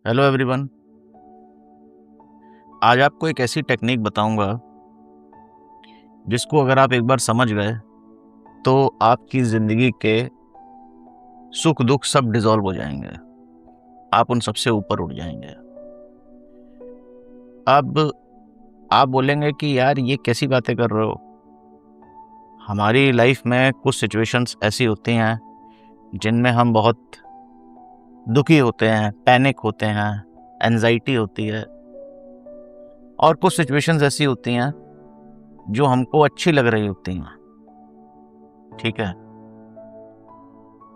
Hello everyone. आज आपको एक ऐसी टेक्निक बताऊंगा जिसको अगर आप एक बार समझ गए तो आपकी ज़िंदगी के सुख दुख सब डिसॉल्व हो जाएंगे। आप उन सबसे ऊपर उठ जाएंगे। अब आप बोलेंगे कि यार ये कैसी बातें कर रहे हो। हमारी लाइफ में कुछ सिचुएशंस ऐसी होती हैं जिनमें हम बहुत दुखी होते हैं, पैनिक होते हैं, एंजाइटी होती है। और कुछ सिचुएशंस ऐसी होती हैं जो हमको अच्छी लग रही होती हैं। ठीक है,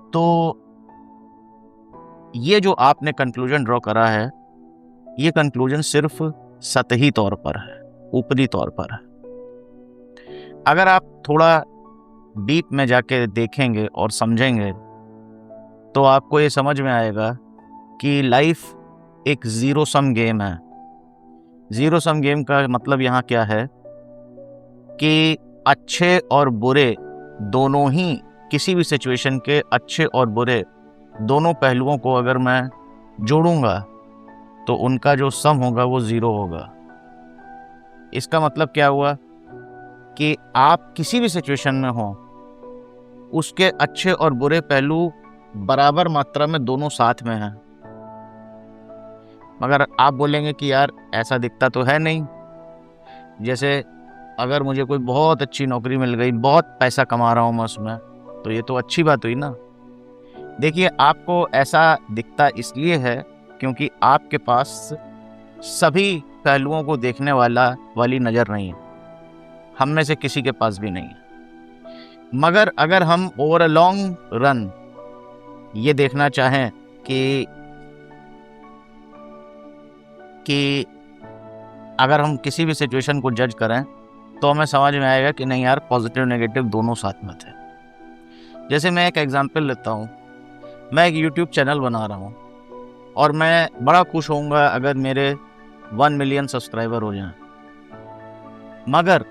तो ये जो आपने कंक्लूजन ड्रॉ करा है, ये कंक्लूजन सिर्फ सतही तौर पर है, ऊपरी तौर पर है। अगर आप थोड़ा डीप में जाके देखेंगे और समझेंगे तो आपको ये समझ में आएगा कि लाइफ एक ज़ीरो सम गेम है। ज़ीरो सम गेम का मतलब यहाँ क्या है कि अच्छे और बुरे दोनों ही, किसी भी सिचुएशन के अच्छे और बुरे दोनों पहलुओं को अगर मैं जोड़ूंगा तो उनका जो सम होगा वो ज़ीरो होगा। इसका मतलब क्या हुआ कि आप किसी भी सिचुएशन में हो, उसके अच्छे और बुरे पहलू बराबर मात्रा में दोनों साथ में हैं। मगर आप बोलेंगे कि यार ऐसा दिखता तो है नहीं। जैसे अगर मुझे कोई बहुत अच्छी नौकरी मिल गई, बहुत पैसा कमा रहा हूँ मैं उसमें, तो ये तो अच्छी बात हुई ना। देखिए, आपको ऐसा दिखता इसलिए है क्योंकि आपके पास सभी पहलुओं को देखने वाली नज़र नहीं है। हम में से किसी के पास भी नहीं है। मगर अगर हम ओवर अ लॉन्ग रन ये देखना चाहें कि अगर हम किसी भी सिचुएशन को जज करें तो हमें समझ में आएगा कि नहीं यार, पॉजिटिव नेगेटिव दोनों साथ में थे। जैसे मैं एक एग्जांपल लेता हूँ। मैं एक यूट्यूब चैनल बना रहा हूँ और मैं बड़ा खुश होऊंगा अगर मेरे 1 मिलियन सब्सक्राइबर हो जाएं। मगर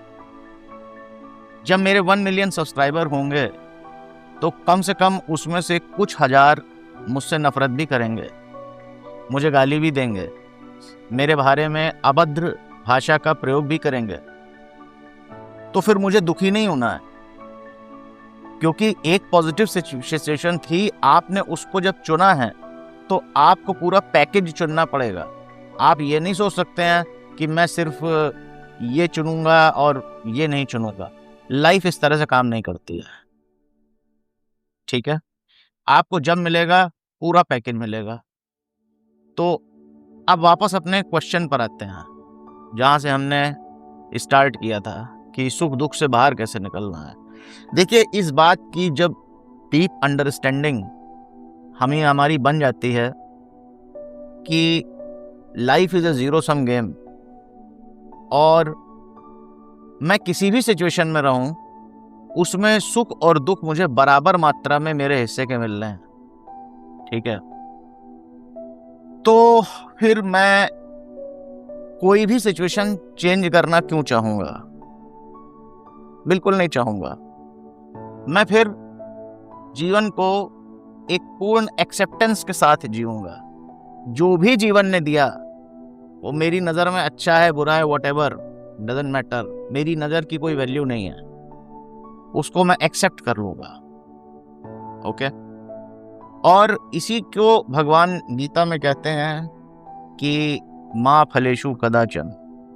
जब मेरे 1 मिलियन सब्सक्राइबर होंगे तो कम से कम उसमें से कुछ हजार मुझसे नफरत भी करेंगे, मुझे गाली भी देंगे, मेरे बारे में अभद्र भाषा का प्रयोग भी करेंगे। तो फिर मुझे दुखी नहीं होना है, क्योंकि एक पॉजिटिव सिचुएशन थी। आपने उसको जब चुना है तो आपको पूरा पैकेज चुनना पड़ेगा। आप ये नहीं सोच सकते हैं कि मैं सिर्फ ये चुनूंगा और ये नहीं चुनूंगा। लाइफ इस तरह से काम नहीं करती है। ठीक है, आपको जब मिलेगा पूरा पैकेज मिलेगा। तो अब वापस अपने क्वेश्चन पर आते हैं जहाँ से हमने स्टार्ट किया था कि सुख दुख से बाहर कैसे निकलना है। देखिए, इस बात की जब डीप अंडरस्टैंडिंग हमारी बन जाती है कि life is a zero sum game और मैं किसी भी सिचुएशन में रहूं उसमें सुख और दुख मुझे बराबर मात्रा में मेरे हिस्से के मिल रहे हैं। ठीक है, तो फिर मैं कोई भी सिचुएशन चेंज करना क्यों चाहूंगा? बिल्कुल नहीं चाहूंगा। मैं फिर जीवन को एक पूर्ण एक्सेप्टेंस के साथ जीऊंगा। जो भी जीवन ने दिया वो मेरी नज़र में अच्छा है, बुरा है, व्हाटएवर, डजंट मैटर। मेरी नज़र की कोई वैल्यू नहीं है, उसको मैं एक्सेप्ट कर लूंगा। ओके, और इसी को भगवान गीता में कहते हैं कि माँ फलेषु कदाचन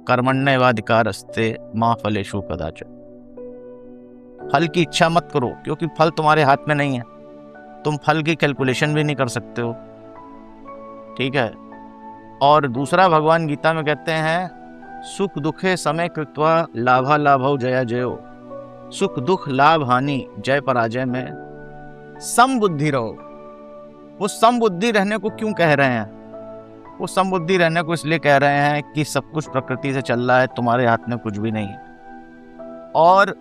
कर्मण्येवाधिकारस्ते माँ फलेषु कदाचन। फल की इच्छा मत करो, क्योंकि फल तुम्हारे हाथ में नहीं है। तुम फल की कैलकुलेशन भी नहीं कर सकते हो। ठीक है, और दूसरा भगवान गीता में कहते हैं सुख दुखे समय कृत्वा लाभा लाभौ जया जयो। सुख दुख लाभ हानि जय पराजय में सम बुद्धि रहो। वो सम बुद्धि रहने को क्यों कह रहे हैं? वो सम बुद्धि रहने को इसलिए कह रहे हैं कि सब कुछ प्रकृति से चल रहा है, तुम्हारे हाथ में कुछ भी नहीं है। और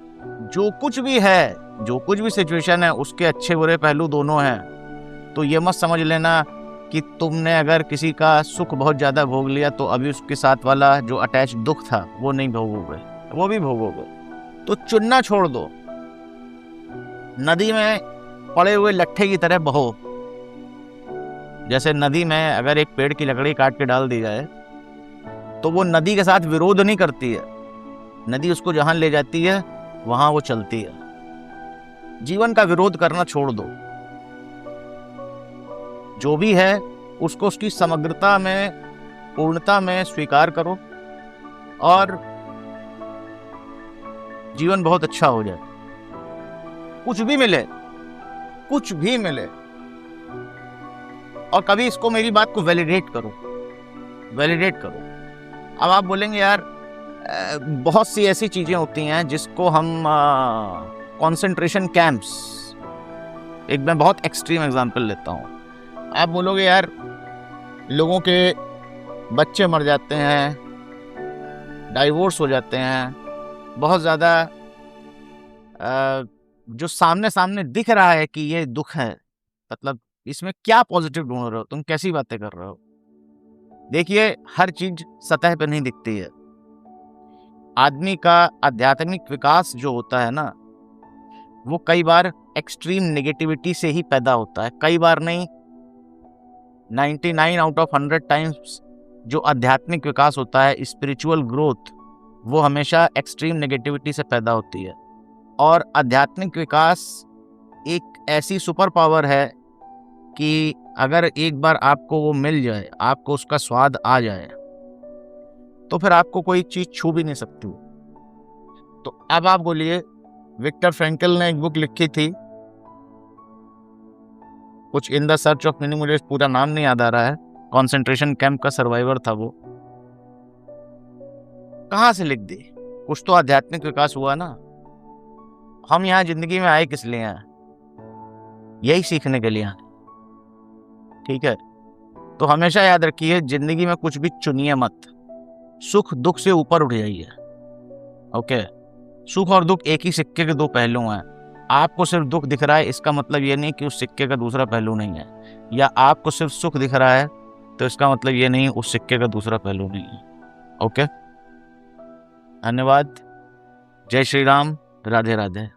जो कुछ भी है, जो कुछ भी सिचुएशन है, उसके अच्छे बुरे पहलू दोनों हैं। तो ये मत समझ लेना कि तुमने अगर किसी का सुख बहुत ज़्यादा भोग लिया तो अभी उसके साथ वाला जो अटैच दुख था वो नहीं भोगोगे, वो भी भोगोगे। तो चुनना छोड़ दो। नदी में पड़े हुए लट्ठे की तरह बहो। जैसे नदी में अगर एक पेड़ की लकड़ी काट के डाल दी जाए तो वो नदी के साथ विरोध नहीं करती है, नदी उसको जहां ले जाती है वहां वो चलती है। जीवन का विरोध करना छोड़ दो, जो भी है उसको उसकी समग्रता में, पूर्णता में स्वीकार करो और जीवन बहुत अच्छा हो जाए। कुछ भी मिले, कुछ भी मिले, और कभी इसको, मेरी बात को वैलिडेट करो, वैलिडेट करो। अब आप बोलेंगे यार बहुत सी ऐसी चीजें होती हैं जिसको हम कंसंट्रेशन कैंप्स, एक मैं बहुत एक्सट्रीम एग्जांपल लेता हूँ। आप बोलोगे यार लोगों के बच्चे मर जाते हैं, डाइवोर्स हो जाते हैं, बहुत ज़्यादा जो सामने सामने दिख रहा है कि ये दुख है, मतलब इसमें क्या पॉजिटिव ढूंढ रहे हो तुम, कैसी बातें कर रहे हो। देखिए हर चीज सतह पे नहीं दिखती है। आदमी का आध्यात्मिक विकास जो होता है ना, वो कई बार एक्सट्रीम नेगेटिविटी से ही पैदा होता है। कई बार नहीं, 99 आउट ऑफ 100 टाइम्स जो आध्यात्मिक विकास होता है, स्पिरिचुअल ग्रोथ, वो हमेशा एक्सट्रीम नेगेटिविटी से पैदा होती है। और आध्यात्मिक विकास एक ऐसी सुपर पावर है कि अगर एक बार आपको वो मिल जाए, आपको उसका स्वाद आ जाए, तो फिर आपको कोई चीज छू भी नहीं सकती। तो अब आप बोलिए, विक्टर फ्रैंकल ने एक बुक लिखी थी कुछ in the search of meaning, मुझे पूरा नाम नहीं याद आ रहा है, कंसंट्रेशन कैंप का सर्वाइवर था वो। कहाँ से लिख दी? कुछ तो आध्यात्मिक विकास हुआ ना। हम यहाँ जिंदगी में आए किस लिए हैं? यही सीखने के लिए। ठीक है, तो हमेशा याद रखिए जिंदगी में कुछ भी चुनिए मत, सुख दुख से ऊपर उठ जाइए। ओके, सुख और दुख एक ही सिक्के के दो पहलू हैं। आपको सिर्फ दुख दिख रहा है, इसका मतलब ये नहीं कि उस सिक्के का दूसरा पहलू नहीं है, या आपको सिर्फ सुख दिख रहा है तो इसका मतलब ये नहीं उस सिक्के का दूसरा पहलू नहीं है। ओके, धन्यवाद। जय श्री राम, राधे राधे।